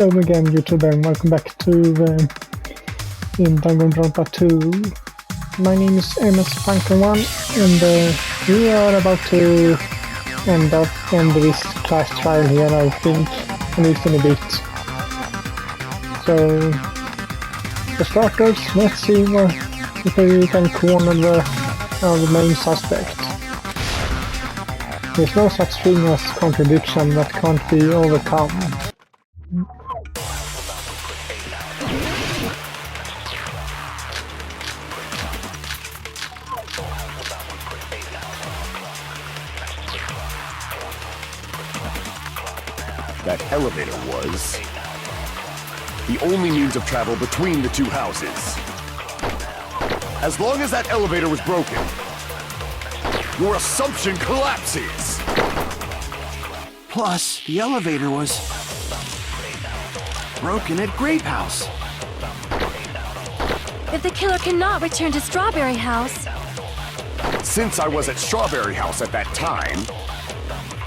Hello again, YouTube, and welcome back to in Danganronpa 2. My name is MS1, and we are about to end this class trial here, I think, at least in a bit. So, for starters, let's see if we can corner the main suspect. There's no such thing as contradiction that can't be overcome. That elevator was the only means of travel between the two houses. As long as that elevator was broken, your assumption collapses. Plus, the elevator was broken at Grape House. If the killer cannot return to Strawberry House... Since I was at Strawberry House at that time,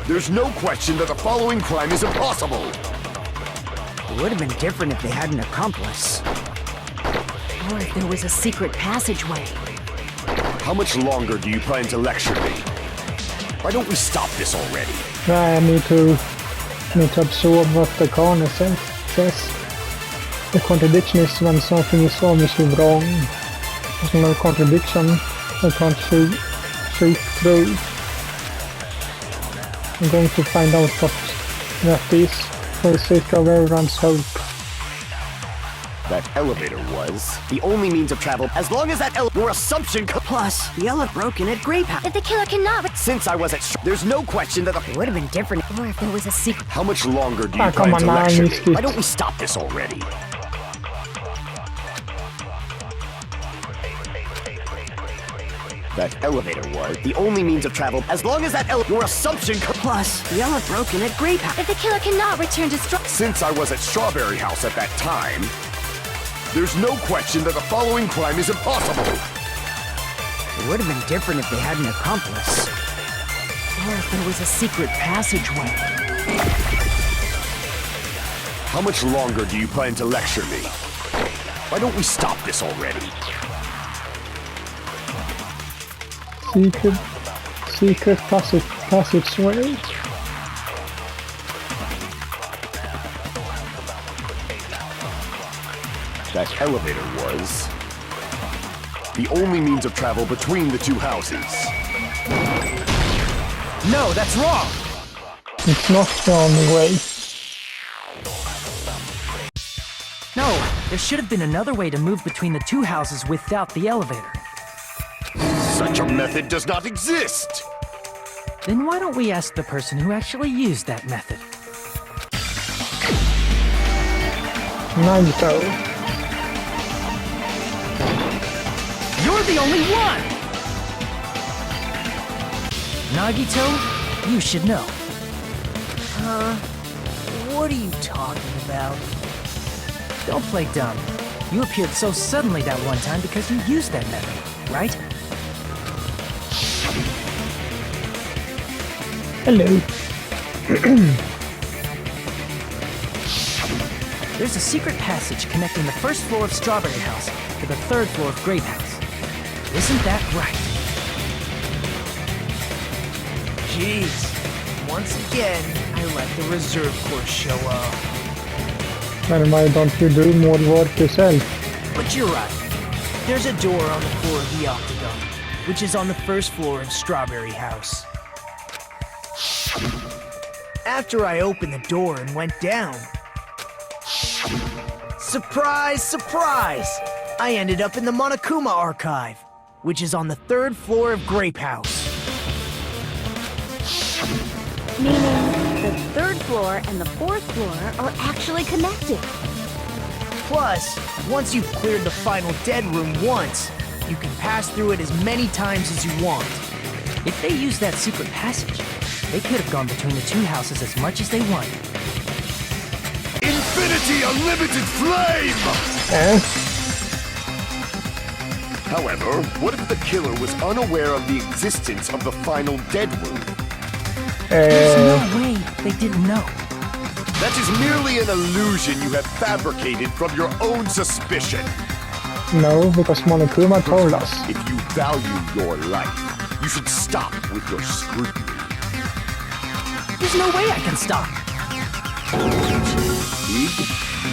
there's no question that the following crime is impossible. It would have been different if they had an accomplice. Or if there was a secret passageway. How much longer do you plan to lecture me? Why don't we stop this already? I need to absorb what the coroner says. The contradiction is when something is obviously wrong. There's no contradiction. I can't see through. I'm going to find out what that is for the sake of everyone's hope. That elevator was the only means of travel. As long as that your assumption Plus, the elevator broken at Grape House. If the killer cannot... Since I was at there's no question that It would have been different. Or if there was a secret... How much longer do you come plan on to now, lecture me? Misty. Why don't we stop this already? That elevator was the only means of travel. As long as that your assumption Plus, the elevator broken at Grape House. If the killer cannot return to Since I was at Strawberry House at that time, there's no question that the following crime is impossible. It would have been different if they had an accomplice. Or if there was a secret passageway. How much longer do you plan to lecture me? Why don't we stop this already? Secret passageway. That elevator was the only means of travel between the two houses. No, that's wrong! It's not the only way. No, there should have been another way to move between the two houses without the elevator. Such a method does not exist! Then why don't we ask the person who actually used that method? Nagito. You're the only one! Nagito, you should know. What are you talking about? Don't play dumb. You appeared so suddenly that one time because you used that method, right? Hello. There's a secret passage connecting the first floor of Strawberry House to the third floor of Grape House. Isn't that right? Jeez, once again, I let the reserve corps show up. And why don't you do more work yourself? But you're right. There's a door on the floor of the Octagon, which is on the first floor of Strawberry House. After I opened the door and went down, surprise, surprise! I ended up in the Monokuma archive, which is on the third floor of Grape House. Meaning, the third floor and the fourth floor are actually connected. Plus, once you've cleared the final dead room once, you can pass through it as many times as you want. If they used that secret passage, they could have gone between the two houses as much as they wanted. Infinity Unlimited Flame! Eh? However, what if the killer was unaware of the existence of the final dead room? There's no way they didn't know. That is merely an illusion you have fabricated from your own suspicion. No, because Monokuma told us. If you value your life, you should stop with your scrutiny. There's no way I can stop. Did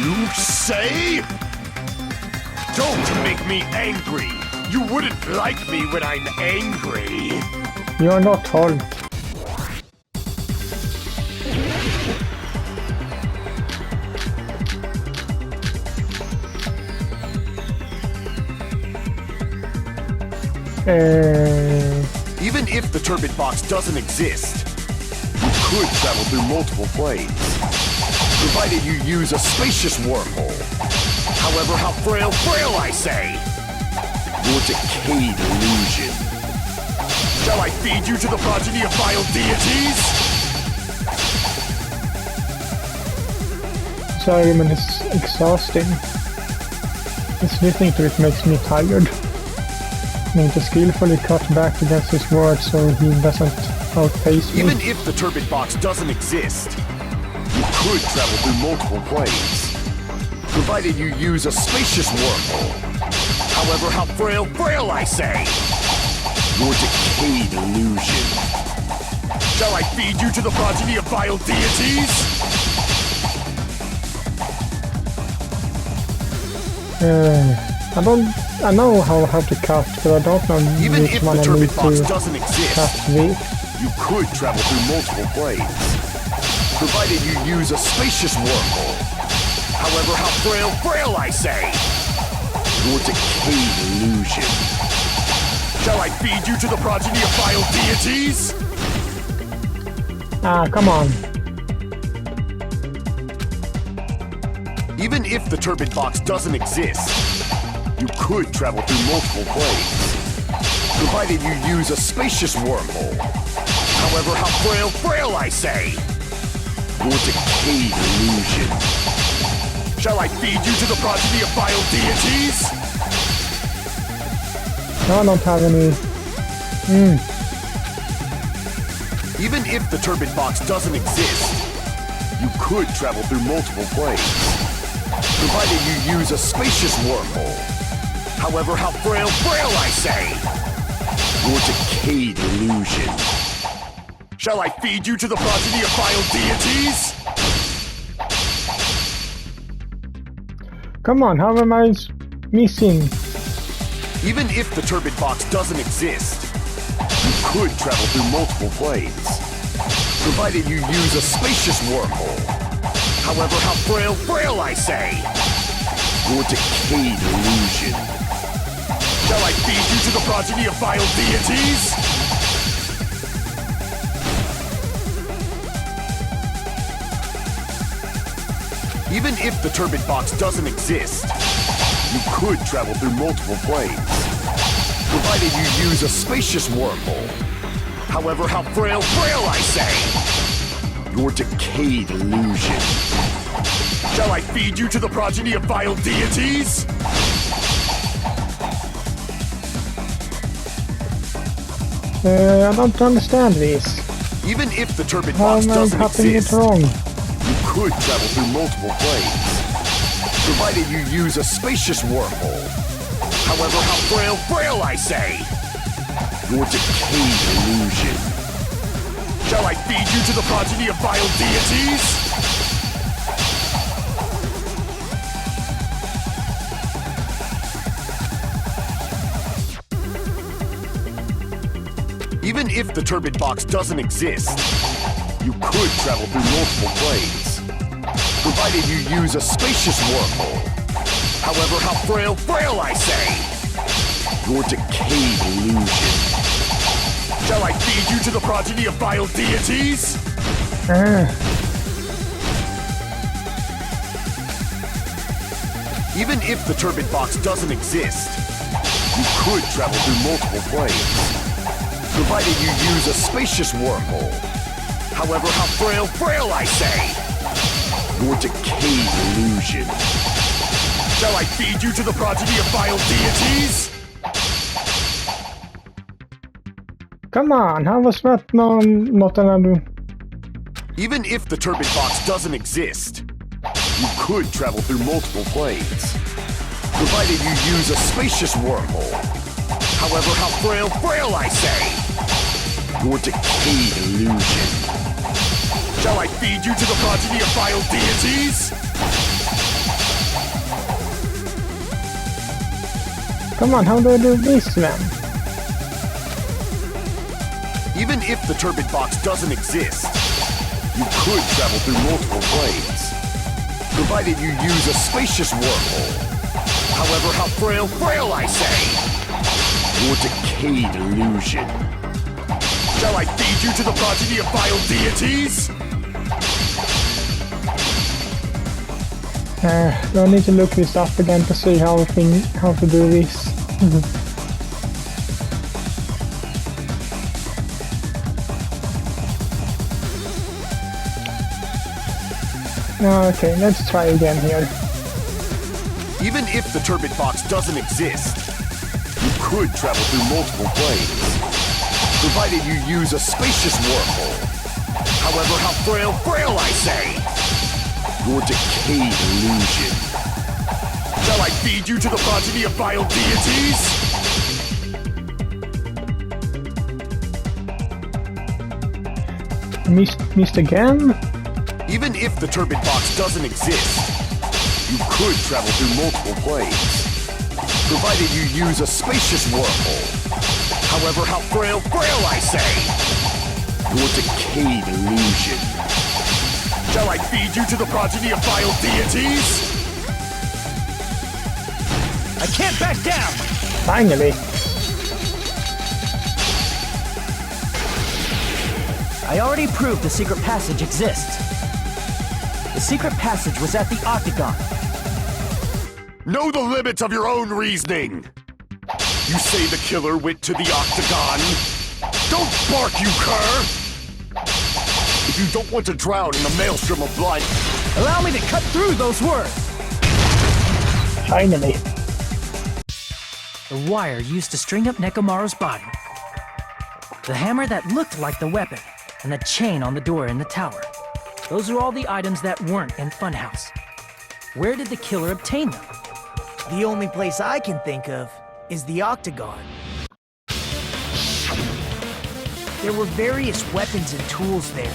you say? Don't make me angry. You wouldn't like me when I'm angry. You're not Hulk. Even if the turbid box doesn't exist, you could travel through multiple planes, provided you use a spacious wormhole. However, how frail I say! Your decayed illusion. Shall I feed you to the progeny of vile deities? This argument is exhausting. Just listening to it makes me tired. I need to skillfully cut back against his words so he doesn't outpace me. Even if the turbid box doesn't exist, you could travel through multiple planes, provided you use a spacious wormhole. However, how frail I say! Your decayed illusion. Shall I feed you to the progeny of vile deities? I know how to cut, but I don't know Even which if one the I turbid need box to doesn't cut exist, with. you could travel through multiple planes, provided you use a spacious wormhole. However, how frail I say! Your decayed illusion. Shall I feed you to the progeny of vile deities? Ah, come on. Even if the turbid box doesn't exist, you could travel through multiple planes, provided you use a spacious wormhole. However, how frail I say! Your decayed illusion. Shall I feed you to the progeny of vile deities? No, I don't have any... Even if the turbid box doesn't exist, you could travel through multiple planes, provided you use a spacious wormhole. However, how frail I say! Your decayed illusion. Shall I feed you to the progeny of vile deities? Come on, how am I missing? Even if the turbid box doesn't exist, you could travel through multiple planes, provided you use a spacious wormhole. However, how frail I say! Your decayed illusion. Shall I feed you to the progeny of vile deities? Even if the turbid box doesn't exist, you could travel through multiple planes, provided you use a spacious wormhole. However, how frail I say! Your decayed illusion. Shall I feed you to the progeny of vile deities? I don't understand this. Even if the turbid How box am I doesn't cutting it exist, wrong? you could travel through multiple planes, provided you use a spacious wormhole. However, how frail I say! Your decayed illusion. Shall I feed you to the progeny of vile deities? Even if the turbid box doesn't exist, you could travel through multiple planes, provided you use a spacious wormhole. However, how frail I say! Your decayed illusion. Shall I feed you to the progeny of vile deities? Even if the turbid box doesn't exist, you could travel through multiple planes, provided you use a spacious wormhole. However, how frail I say! Your decayed illusion. Shall I feed you to the progeny of vile deities? Come on, how was that not another... Even if the turbid box doesn't exist, you could travel through multiple planes, provided you use a spacious wormhole. However, how frail I say! Your decayed illusion. Shall I feed you to the progeny of vile deities? Come on, how do I do this then? Even if the turbid box doesn't exist, you could travel through multiple planes, provided you use a spacious wormhole. However, how frail I say! Your decayed illusion. Shall I feed you to the progeny of vile deities? Do I need to look this up again to see how to do this? Okay, let's try again here. Even if the turbid box doesn't exist, you could travel through multiple planes, provided you use a spacious wormhole. However, how frail I say! Your decayed illusion. Shall I feed you to the progeny of vile deities? Missed again? Even if the turbid box doesn't exist, you could travel through multiple planes, provided you use a spacious wormhole. However, how frail I say! Your decayed illusion. Shall I feed you to the progeny of vile deities? I can't back down! Finally! I already proved the secret passage exists. The secret passage was at the Octagon. Know the limits of your own reasoning! You say the killer went to the Octagon? Don't bark, you cur! If you don't want to drown in the maelstrom of blood, Allow me to cut through those words! Finally! The wire used to string up Nekomaru's body. The hammer that looked like the weapon, and the chain on the door in the tower. Those are all the items that weren't in Funhouse. Where did the killer obtain them? The only place I can think of is the Octagon. There were various weapons and tools there.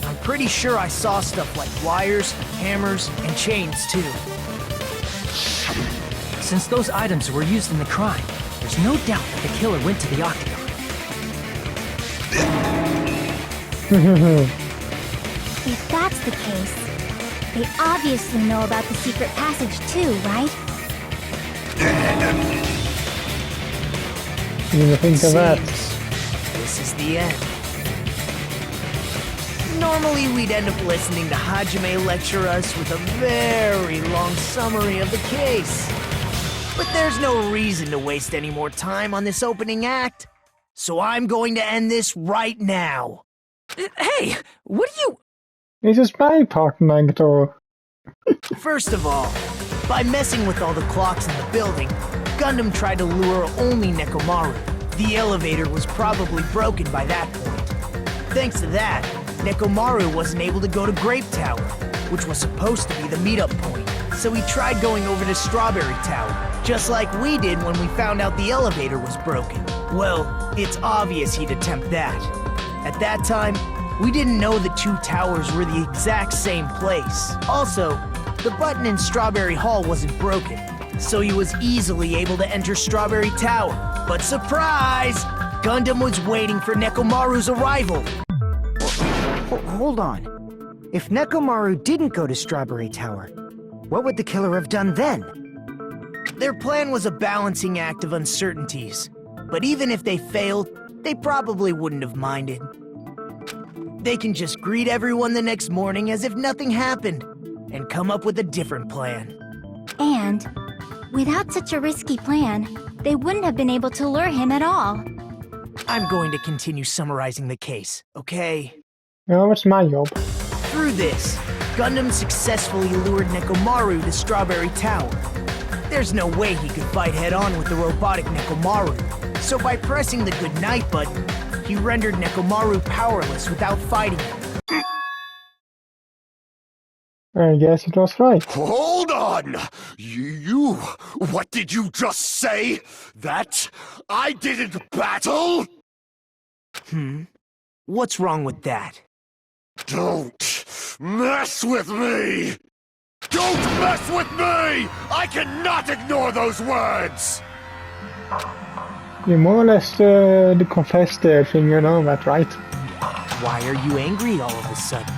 I'm pretty sure I saw stuff like wires, hammers, and chains too. Since those items were used in the crime, there's no doubt that the killer went to the Octagon. If that's the case, they obviously know about the secret passage too, right? You didn't think of that. This is the end. Normally we'd end up listening to Hajime lecture us with a very long summary of the case. But there's no reason to waste any more time on this opening act. So I'm going to end this right now. Hey, what are you... This is my part, Nagato. First of all, by messing with all the clocks in the building, Gundam tried to lure only Nekomaru. The elevator was probably broken by that point. Thanks to that, Nekomaru wasn't able to go to Grape Tower, which was supposed to be the meetup point. So he tried going over to Strawberry Tower, just like we did when we found out the elevator was broken. Well, it's obvious he'd attempt that. At that time, we didn't know the two towers were the exact same place. Also, the button in Strawberry Hall wasn't broken, so he was easily able to enter Strawberry Tower. But surprise! Gundam was waiting for Nekomaru's arrival. Hold on. If Nekomaru didn't go to Strawberry Tower, what would the killer have done then? Their plan was a balancing act of uncertainties. But even if they failed, they probably wouldn't have minded. They can just greet everyone the next morning as if nothing happened, and come up with a different plan. And without such a risky plan, they wouldn't have been able to lure him at all. I'm going to continue summarizing the case, okay? No, it's my job. Through this, Gundam successfully lured Nekomaru to Strawberry Tower. There's no way he could fight head-on with the robotic Nekomaru, so by pressing the goodnight button, he rendered Nekomaru powerless without fighting him. I guess it was right. Hold on! What did you just say? That I didn't battle? What's wrong with that? Don't mess with me! Don't mess with me! I cannot ignore those words! You more or less confessed everything, you know that, right? Why are you angry all of a sudden?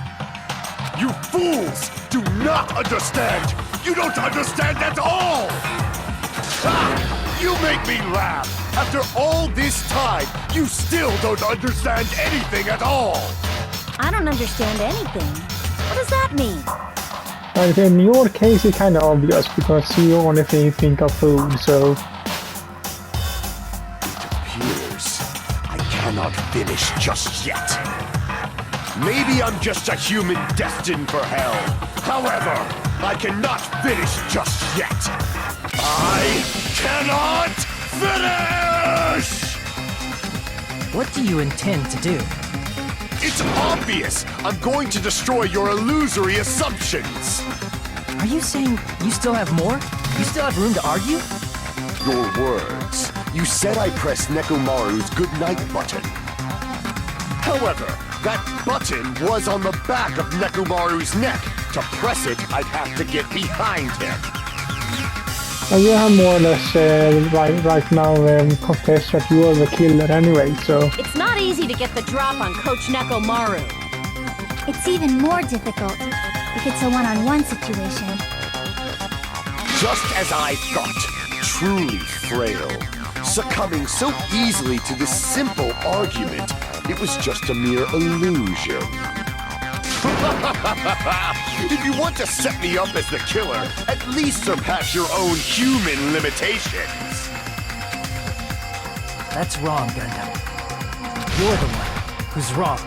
You fools do not understand! You don't understand at all! Ha! You make me laugh! After all this time, you still don't understand anything at all! I don't understand anything. What does that mean? Like in your case, it's kind of obvious because you only think of food, so... It appears I cannot finish just yet. Maybe I'm just a human destined for hell. However, I cannot finish just yet. I cannot finish! What do you intend to do? It's obvious! I'm going to destroy your illusory assumptions! Are you saying you still have more? You still have room to argue? Your words. You said I pressed Nekomaru's goodnight button. However, that button was on the back of Nekomaru's neck. To press it, I'd have to get behind him. You have more or less right now confessed that you are the killer anyway, so... It's not easy to get the drop on Coach Nekomaru. It's even more difficult if it's a one-on-one situation. Just as I thought, truly frail. Succumbing so easily to this simple argument, it was just a mere illusion. If you want to set me up as the killer, at least surpass your own human limitations. That's wrong, Gundam. You're the one who's wrong.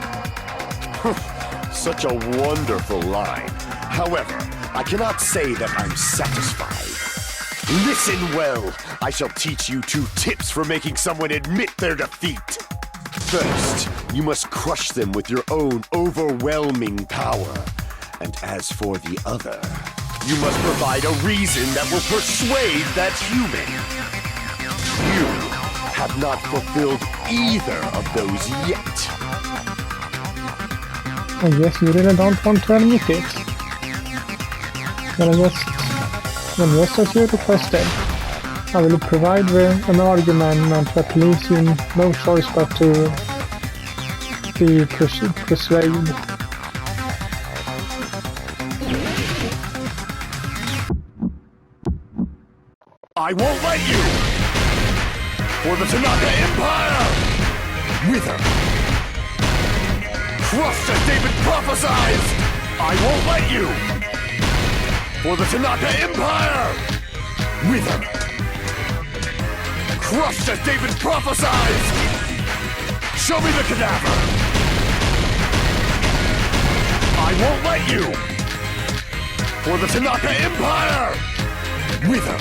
Such a wonderful line. However, I cannot say that I'm satisfied. Listen well. I shall teach you 2 tips for making someone admit their defeat. First, you must crush them with your own overwhelming power. And as for the other, you must provide a reason that will persuade that human. You have not fulfilled either of those yet. I guess you really don't want to admit it. But just as you requested, I will provide an argument that leaves you no choice but to be persuaded. I won't let you! For the Tanaka Empire! Wither! Crushed as David prophesies! I won't let you! For the Tanaka Empire! Wither! Crushed as David prophesies! Show me the cadaver! I won't let you! For the Tanaka Empire! Wither!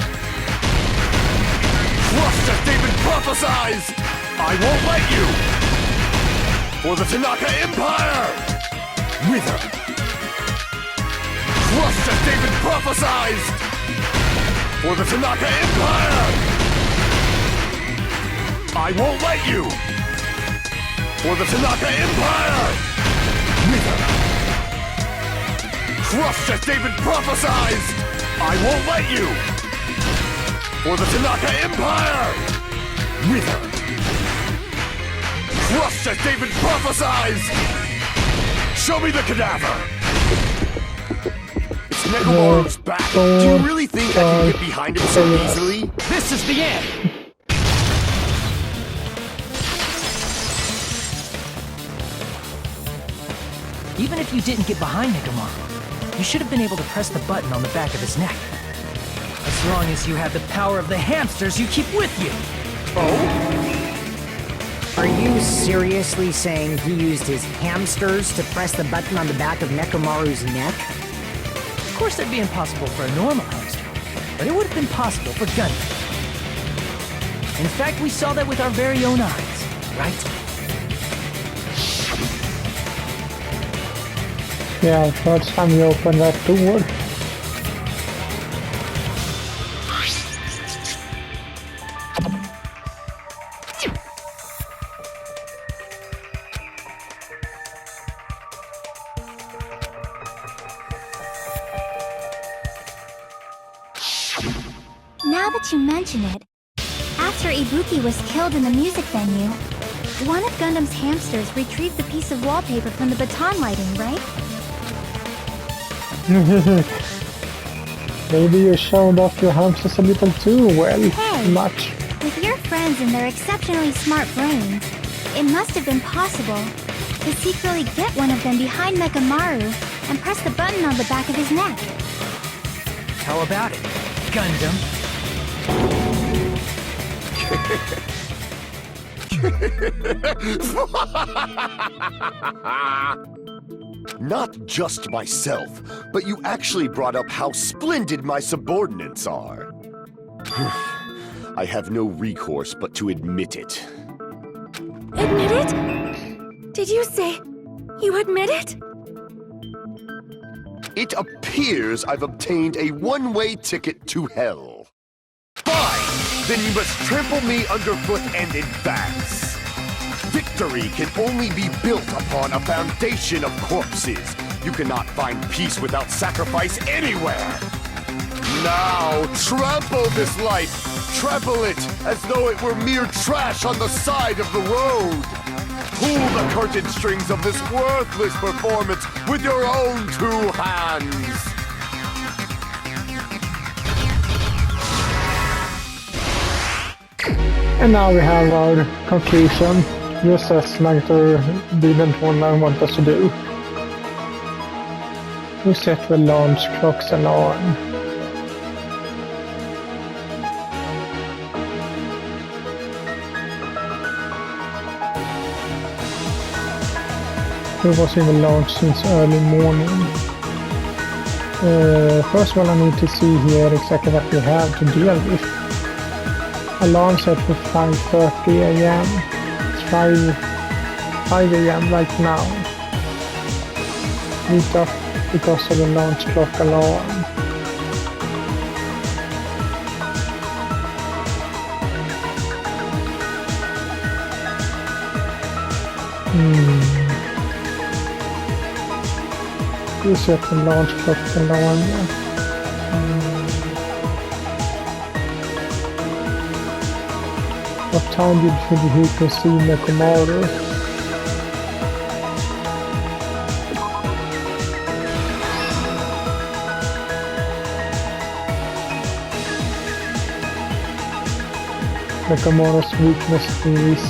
Crushed as David prophesies! I won't let you! For the Tanaka Empire! Wither! Crushed as David prophesies! For the Tanaka Empire! I won't let you! For the Tanaka Empire! Wither! Crushed as David prophesies! I won't let you! For the Tanaka Empire! Wither! Crushed as David prophesies! Show me the cadaver! It's Nekomaru's back! Do you really think I can get behind him so easily? This is the end! Even if you didn't get behind Nekomaru, you should have been able to press the button on the back of his neck. As long as you have the power of the hamsters you keep with you. Are you seriously saying he used his hamsters to press the button on the back of Nekomaru's neck? Of course that'd be impossible for a normal hamster, but it would have been possible for Gundam. In fact, we saw that with our very own eyes, right? Yeah, first time you open that door. Now that you mention it, after Ibuki was killed in the music venue, one of Gundam's hamsters retrieved the piece of wallpaper from the baton lighting, right? Maybe you showed off your hamsters a little too well. Hey. Much. With your friends and their exceptionally smart brains, it must have been possible to secretly get one of them behind Mekamaru and press the button on the back of his neck. How about it, Gundam? Not just myself, but you actually brought up how splendid my subordinates are. I have no recourse but to admit it. Admit it? Did you say you admit it? It appears I've obtained a one-way ticket to hell. Fine! Then you must trample me underfoot and advance. Victory can only be built upon a foundation of corpses. You cannot find peace without sacrifice anywhere. Now, trample this life. Trample it as though it were mere trash on the side of the road. Pull the curtain strings of this worthless performance with your own two hands. And now we have our conclusion. Just as Magtor didn't want us to do. We set the launch clock's alarm. It was in the launch since early morning. First of all, I need to see here exactly what we have to deal with. Alarm set for 5:30 AM. It's 5 AM right now. Lit up because of the launch clock alarm. You set the launch clock alarm. What time did Fujihiko see Nekomaru? Nekomaru's weakness is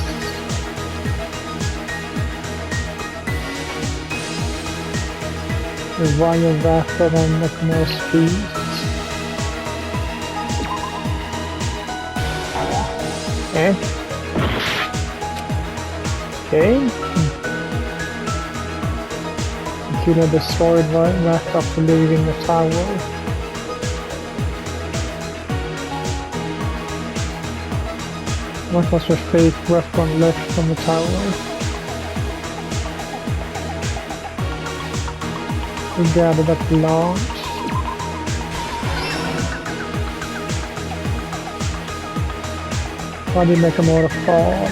the wire wrapper on Nekomaru's feet. Okay. Killer destroyed right after leaving the tower. What was the fake weapon left from the tower? We gathered at the launch. Why did Nakamura fall?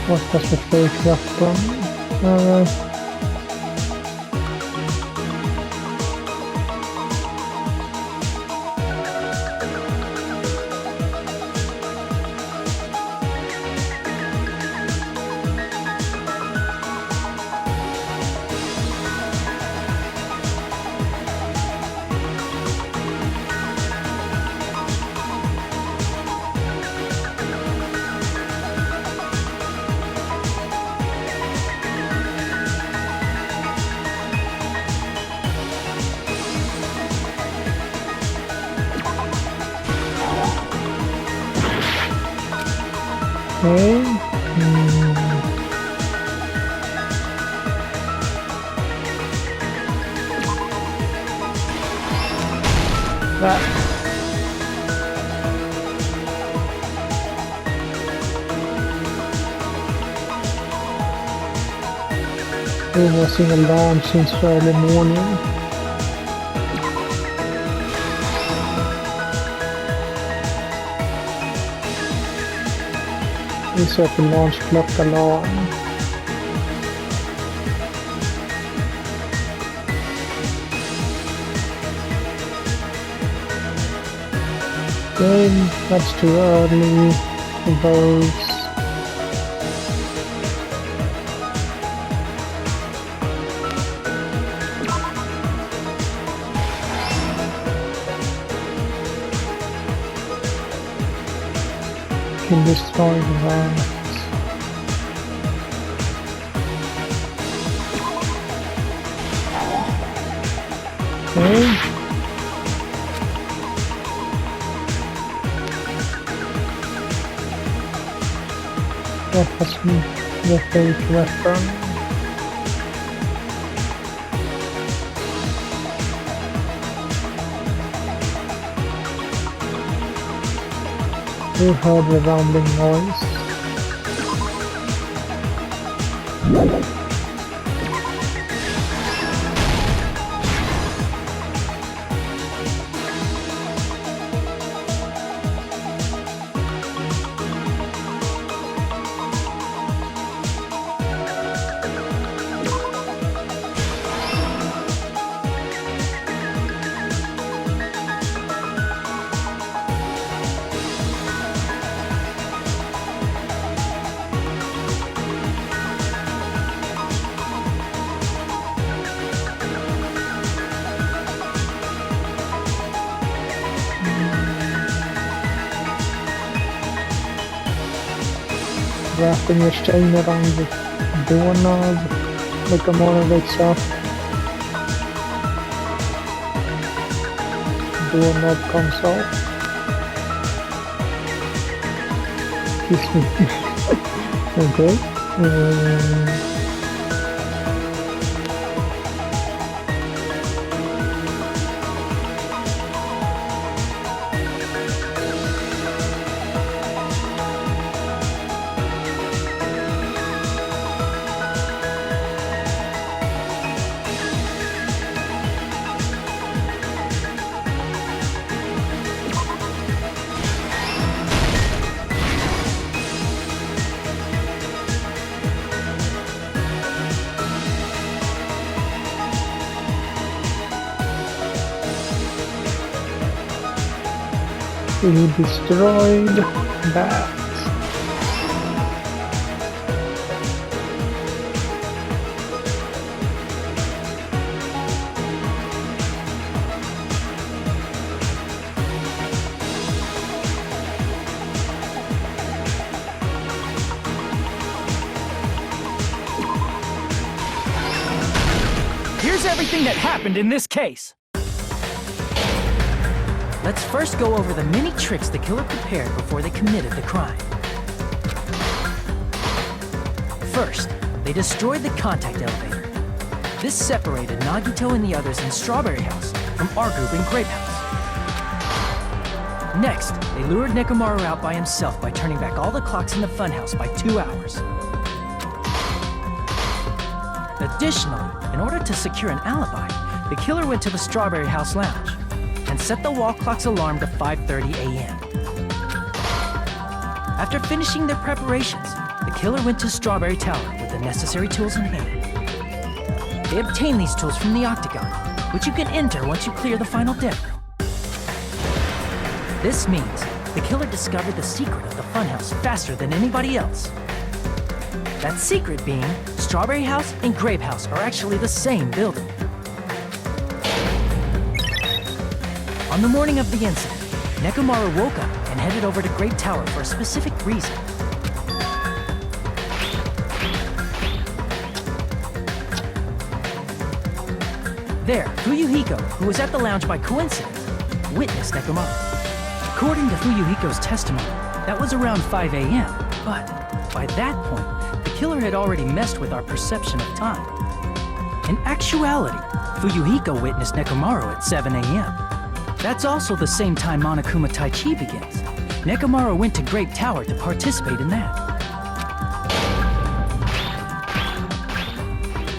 What was the fake weapon? Okay. that. It was in alarm since early morning. We set the launch clock alarm. Okay, that's too early for those. Can destroy the environment. Okay. That has been the fake weapon. We heard the rumbling noise. Wrapping your chain around the doorknob, like a motor wakes up. Doorknob comes off. Excuse me. Okay. We destroyed that. Here's everything that happened in this case. Let's first go over the many tricks the killer prepared before they committed the crime. First, they destroyed the contact elevator. This separated Nagito and the others in Strawberry House from our group in Grape House. Next, they lured Nekomaru out by himself by turning back all the clocks in the funhouse by 2 hours. Additionally, in order to secure an alibi, the killer went to the Strawberry House lounge and set the wall clock's alarm to 5:30 a.m. After finishing their preparations, the killer went to Strawberry Tower with the necessary tools in hand. They obtained these tools from the Octagon, which you can enter once you clear the final death room. This means the killer discovered the secret of the funhouse faster than anybody else. That secret being, Strawberry House and Grape House are actually the same building. On the morning of the incident, Nekomaru woke up and headed over to Grape Tower for a specific reason. There, Fuyuhiko, who was at the lounge by coincidence, witnessed Nekomaru. According to Fuyuhiko's testimony, that was around 5 a.m., but by that point, the killer had already messed with our perception of time. In actuality, Fuyuhiko witnessed Nekomaru at 7 a.m. That's also the same time Monokuma Tai Chi begins. Nekomaru went to Grape Tower to participate in that.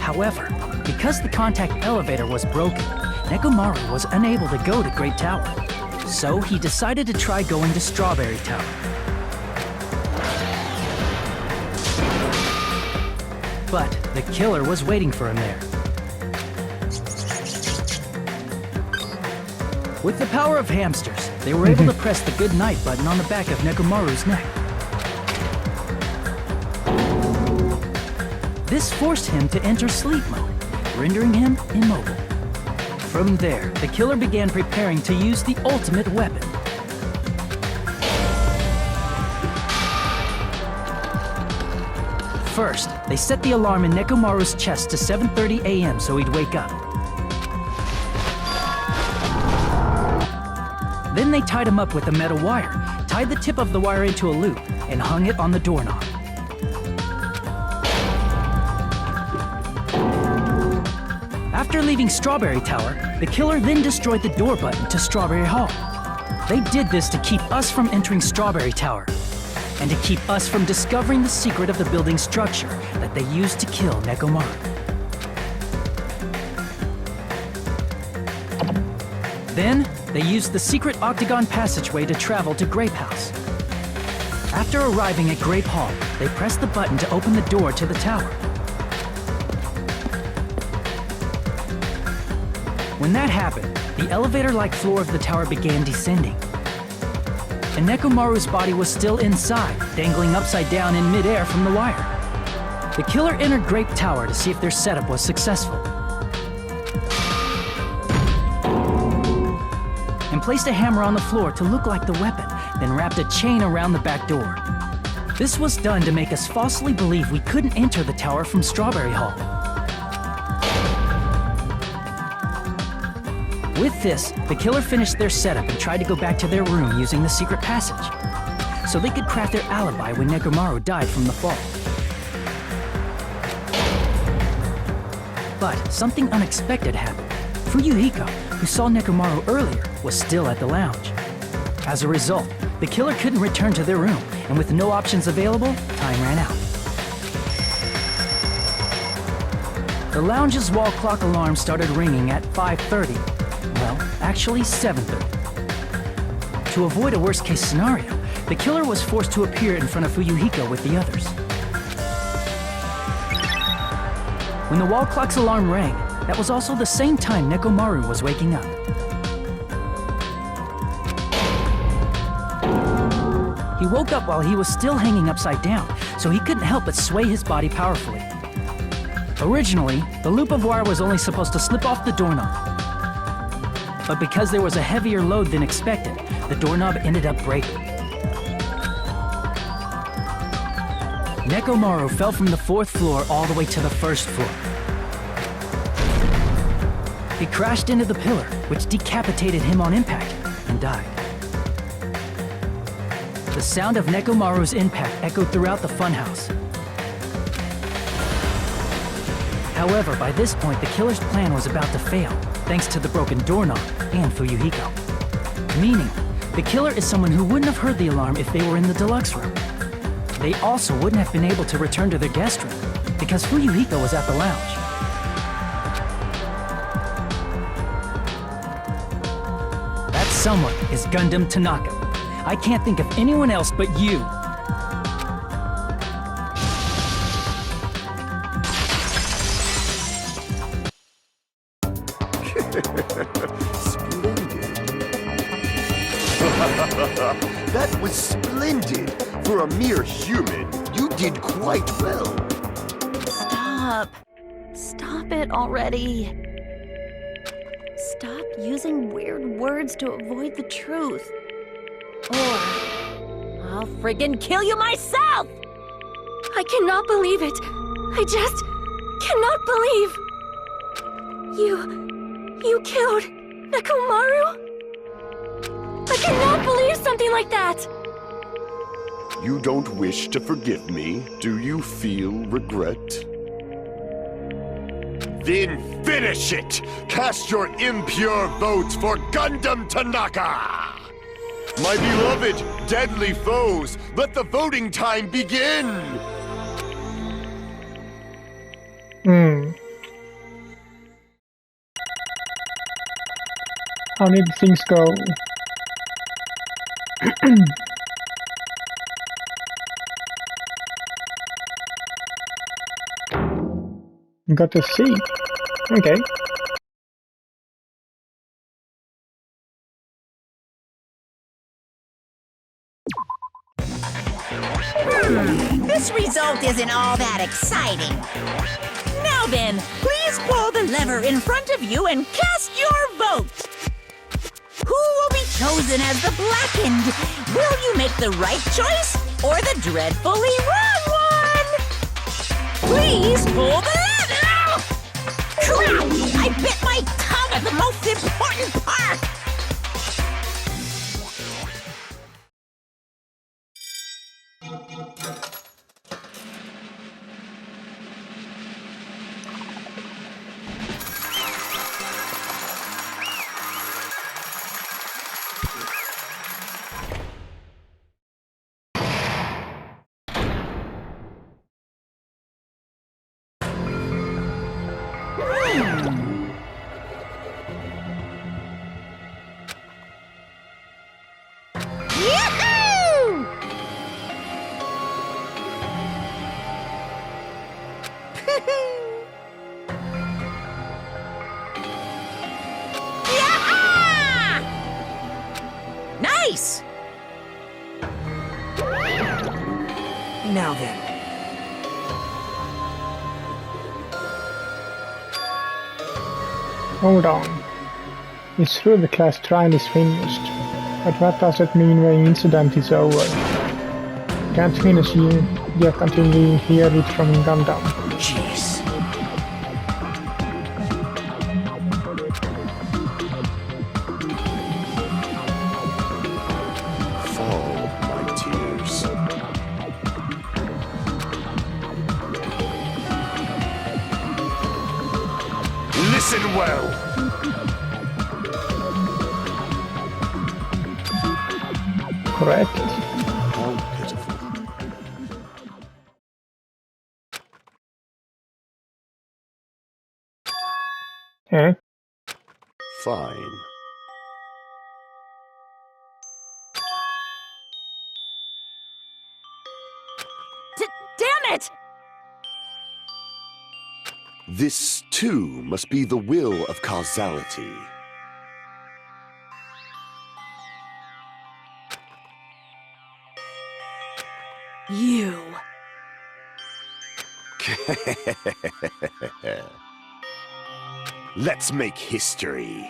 However, because the contact elevator was broken, Nekomaru was unable to go to Grape Tower. So he decided to try going to Strawberry Tower. But the killer was waiting for him there. With the power of hamsters, they were able to press the good night button on the back of Nekomaru's neck. This forced him to enter sleep mode, rendering him immobile. From there, the killer began preparing to use the ultimate weapon. First, they set the alarm in Nekomaru's chest to 7:30 a.m. so he'd wake up. Then they tied him up with a metal wire, tied the tip of the wire into a loop, and hung it on the doorknob. After leaving Strawberry Tower, the killer then destroyed the door button to Strawberry Hall. They did this to keep us from entering Strawberry Tower, and to keep us from discovering the secret of the building's structure that they used to kill Nekomaru. Then, they used the secret octagon passageway to travel to Grape House. After arriving at Grape Hall, they pressed the button to open the door to the tower. When that happened, the elevator-like floor of the tower began descending. And Nekomaru's body was still inside, dangling upside down in midair from the wire. The killer entered Grape Tower to see if their setup was successful, and placed a hammer on the floor to look like the weapon, then wrapped a chain around the back door. This was done to make us falsely believe we couldn't enter the tower from Strawberry Hall. With this, the killer finished their setup and tried to go back to their room using the secret passage, so they could craft their alibi when Nekomaru died from the fall. But something unexpected happened. Fuyuhiko, who saw Nekomaru earlier, was still at the lounge. As a result, the killer couldn't return to their room, and with no options available, time ran out. The lounge's wall clock alarm started ringing at 5:30. Well, actually 7:30. To avoid a worst-case scenario, the killer was forced to appear in front of Fuyuhiko with the others. When the wall clock's alarm rang, that was also the same time Nekomaru was waking up. He woke up while he was still hanging upside down, so he couldn't help but sway his body powerfully. Originally, the loop of wire was only supposed to slip off the doorknob. But because there was a heavier load than expected, the doorknob ended up breaking. Nekomaru fell from the 4th floor all the way to the 1st floor. He crashed into the pillar, which decapitated him on impact, and died. The sound of Nekomaru's impact echoed throughout the funhouse. However, by this point, the killer's plan was about to fail, thanks to the broken doorknob and Fuyuhiko. Meaning, the killer is someone who wouldn't have heard the alarm if they were in the deluxe room. They also wouldn't have been able to return to their guest room, because Fuyuhiko was at the lounge. That someone is Gundam Tanaka. I can't think of anyone else but you. That was splendid! For a mere human, you did quite well. Stop. Stop it already. Stop using weird words to avoid the truth. Or I'll friggin' kill you myself! I cannot believe it. I just cannot believe. You killed Nekomaru? I cannot believe something like that! You don't wish to forgive me? Do you feel regret? Then finish it! Cast your impure votes for Gundam Tanaka! My beloved, deadly foes, let the voting time begin! How did things go? Got a C. Okay. This result isn't all that exciting. Now then, please pull the lever in front of you and cast your vote. Who will be chosen as the blackened? Will you make the right choice or the dreadfully wrong one? Please pull the lever! Crap! I bit my tongue at the most important part! Yahoo! Yah-ah! Nice! Now then. Hold on. It's true the class trial is finished, but what does it mean when the incident is over? Can't finish yet until we hear it from Gundam. Jeez. Fall, my tears. Listen well! Correct? How pitiful. Eh? Fine. Damn it! This, too, must be the will of causality. You. Let's make history.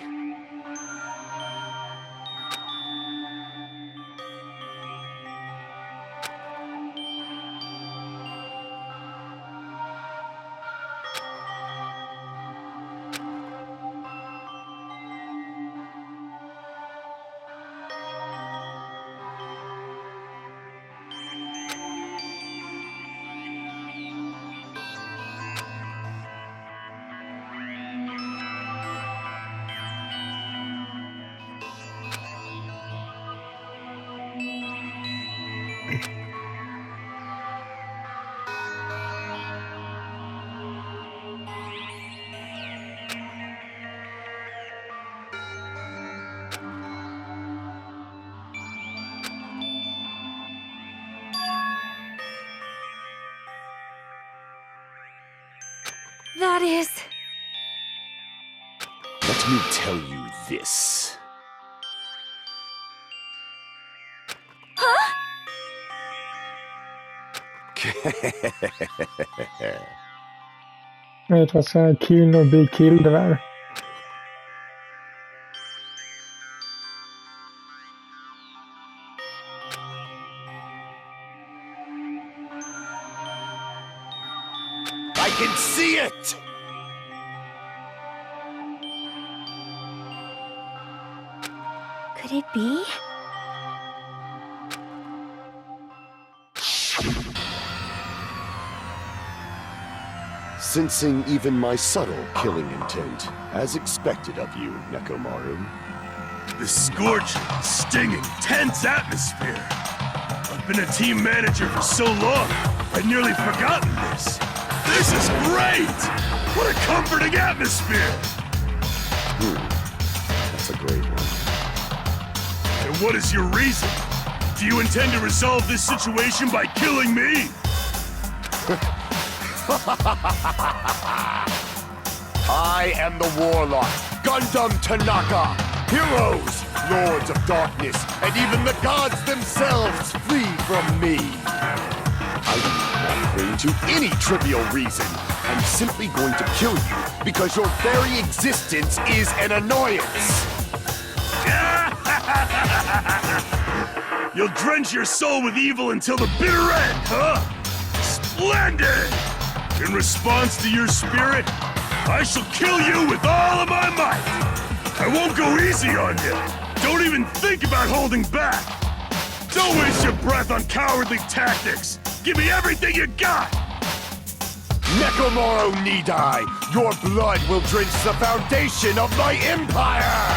That is... Let me tell you this. Huh? It was a kill or be killed där. I can see it! Could it be? Sensing even my subtle killing intent, as expected of you, Nekomaru. This scorching, stinging, tense atmosphere. I've been a team manager for so long, I'd nearly forgotten this. This is great! What a comforting atmosphere! That's a great one. And what is your reason? Do you intend to resolve this situation by killing me? I am the Warlock, Gundam Tanaka. Heroes, Lords of Darkness, and even the gods themselves flee from me. I do not cling to any trivial reason. I'm simply going to kill you because your very existence is an annoyance. You'll drench your soul with evil until the bitter end, huh? Splendid! In response to your spirit, I shall kill you with all of my might! I won't go easy on you! Don't even think about holding back! Don't waste your breath on cowardly tactics! Give me everything you got! Nekomaru Nidai, your blood will drench the foundation of my empire!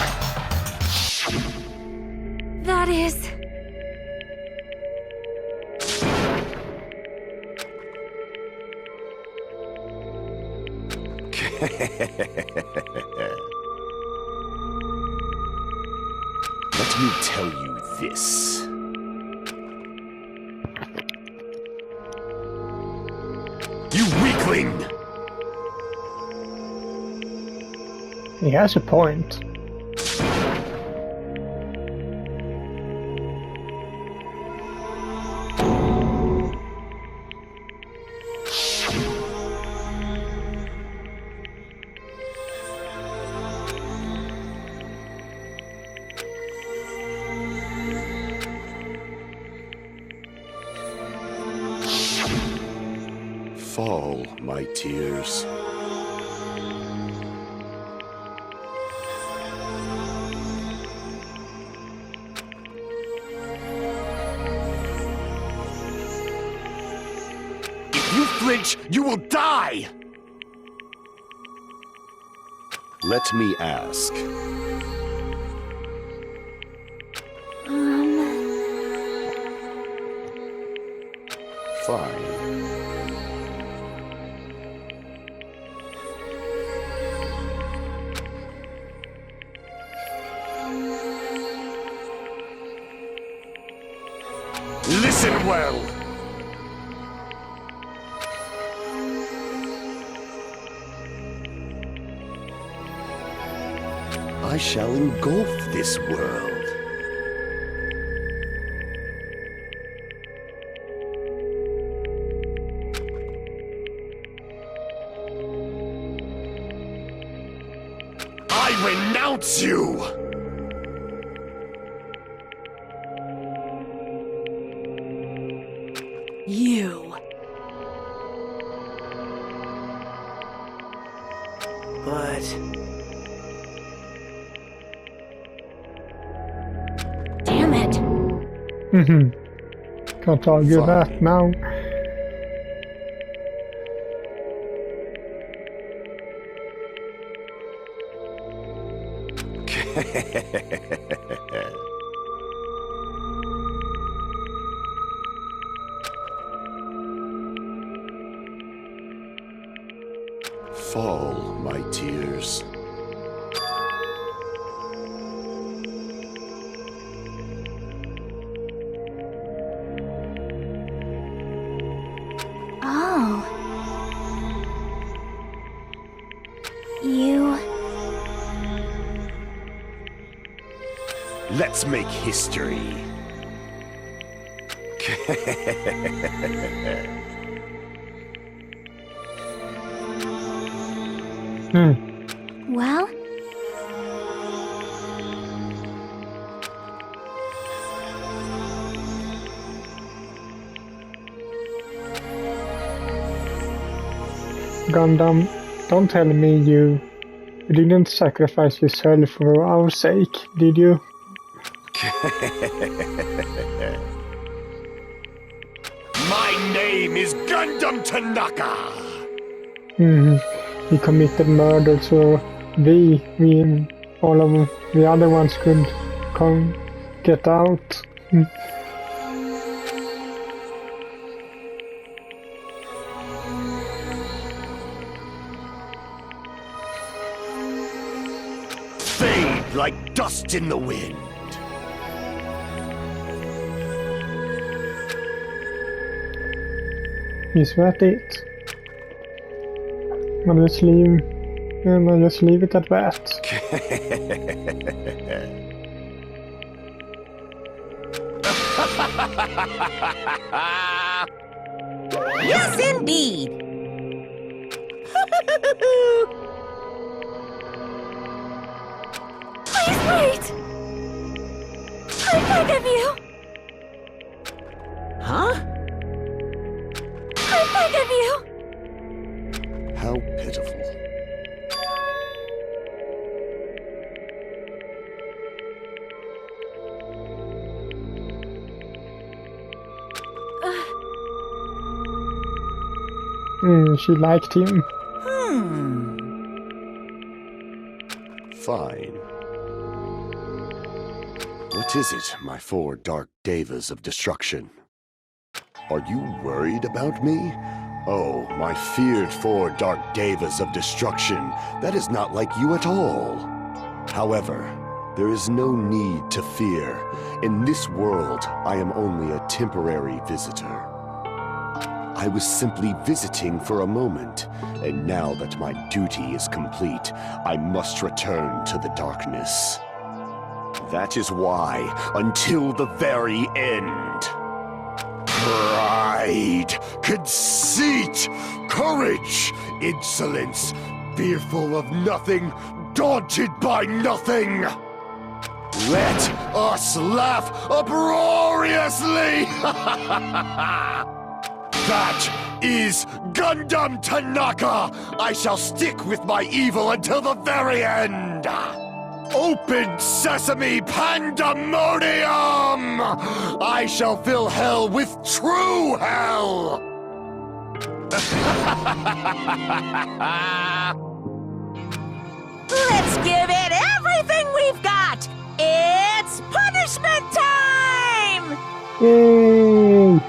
That is... Let me tell you this. You weakling! He has a point. Fall, my tears. If you flinch, you will die! Let me ask. Fine. Listen well. I shall engulf this world. I renounce you! You. But... Damn it! Can't argue that now. Fall, my tears. Oh. You... Let's make history. Well? Gundam, don't tell me you didn't sacrifice yourself for our sake, did you? My name is Gundam Tanaka! He committed murder, so all of the other ones could get out. Fade like dust in the wind. Is that it? I'll just leave it at that. Yes, indeed. Please wait! I beg of you! Huh? I beg of you! How pitiful. She liked him. Fine. What is it, my four dark devas of destruction? Are you worried about me? Oh, my feared four dark devas of destruction, that is not like you at all. However, there is no need to fear. In this world, I am only a temporary visitor. I was simply visiting for a moment, and now that my duty is complete, I must return to the darkness. That is why, until the very end, pride, conceit, courage, insolence, fearful of nothing, daunted by nothing. Let us laugh uproariously! That is Gundam Tanaka! I shall stick with my evil until the very end! Open sesame pandemonium! I shall fill hell with true hell! Let's give it everything we've got! It's punishment time! Yay!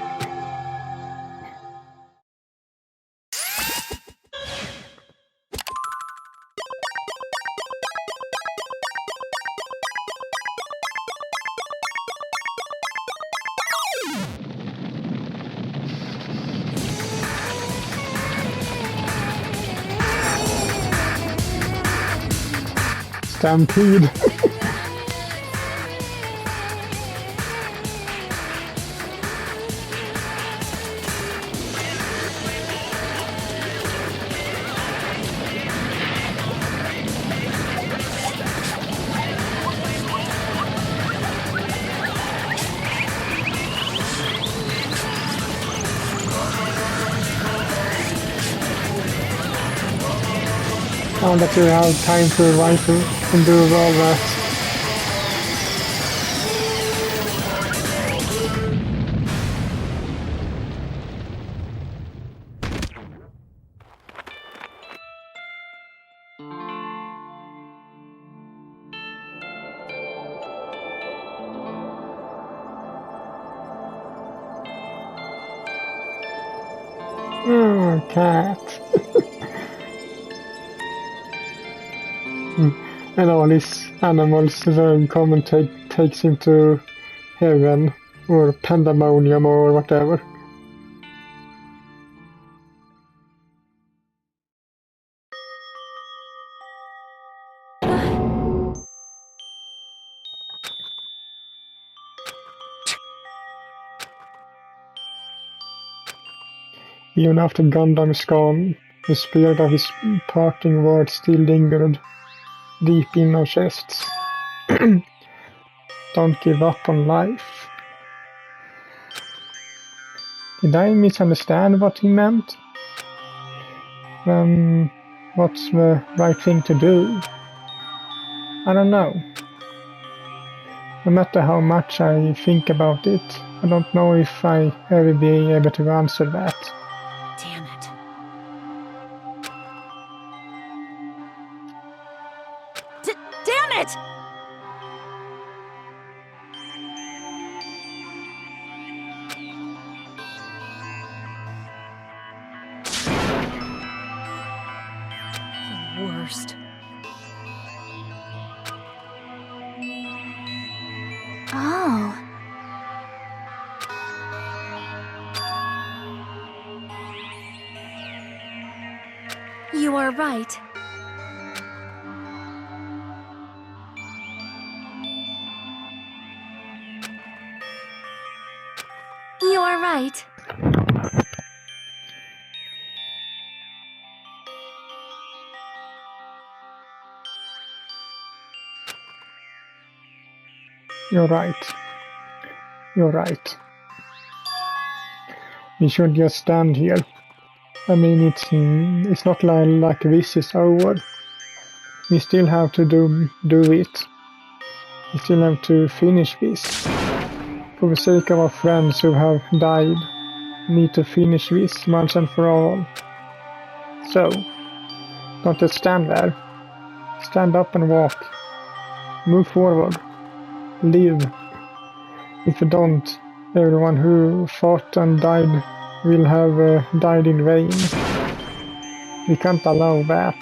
Stampede. Now that you have time to write and do all that. Oh, cat. And all these animals come and takes him to heaven or pandemonium or whatever. Even after Gundam is gone, the spirit of his parting words still lingered deep in our chests. Don't give up on life. Did I misunderstand what he meant? Then what's the right thing to do? I don't know. No matter how much I think about it, I don't know if I ever be able to answer that. Damn it. Damn it! The worst. Oh. You are right. You are right. You're right. You're right. We should just stand here. I mean, it's not like this is over. We still have to do it. We still have to finish this. For the sake of our friends who have died, we need to finish this once and for all. So, don't just stand there. Stand up and walk. Move forward. Live. If you don't, everyone who fought and died will have died in vain. We can't allow that.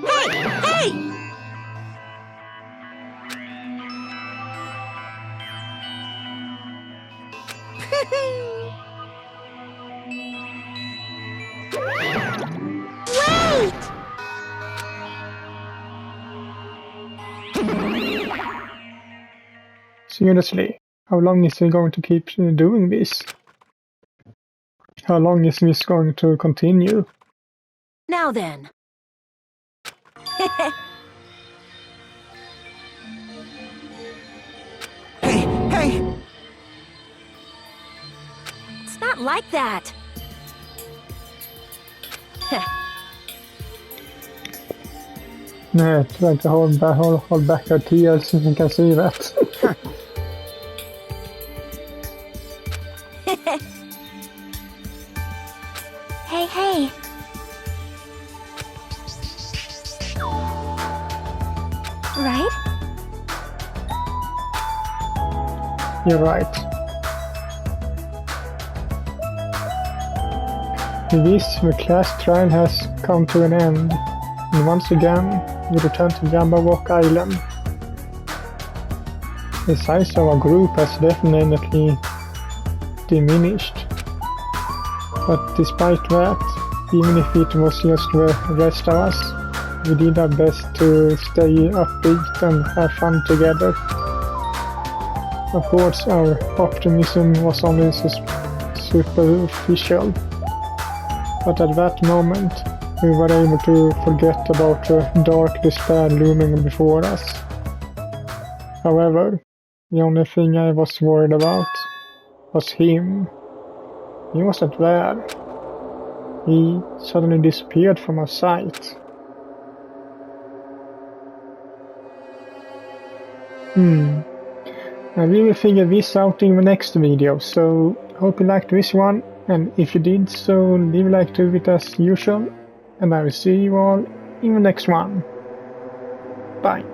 Hey! Wait! Seriously, how long is he going to keep doing this? How long is this going to continue? Now then. Hey! It's not like that. No, trying to hold back her tears, you can see that. Hey. Right? You're right. With this, the class trial has come to an end, and once again, we return to Jabberwock Island. The size of our group has definitely diminished. But despite that, even if it was just the rest of us, we did our best to stay upbeat and have fun together. Of course, our optimism was only superficial, but at that moment, we were able to forget about the dark despair looming before us. However, the only thing I was worried about was him. He wasn't there. He suddenly disappeared from our sight. I will figure this out in the next video, so hope you liked this one, and if you did so leave a like to it as usual, and I will see you all in the next one. Bye.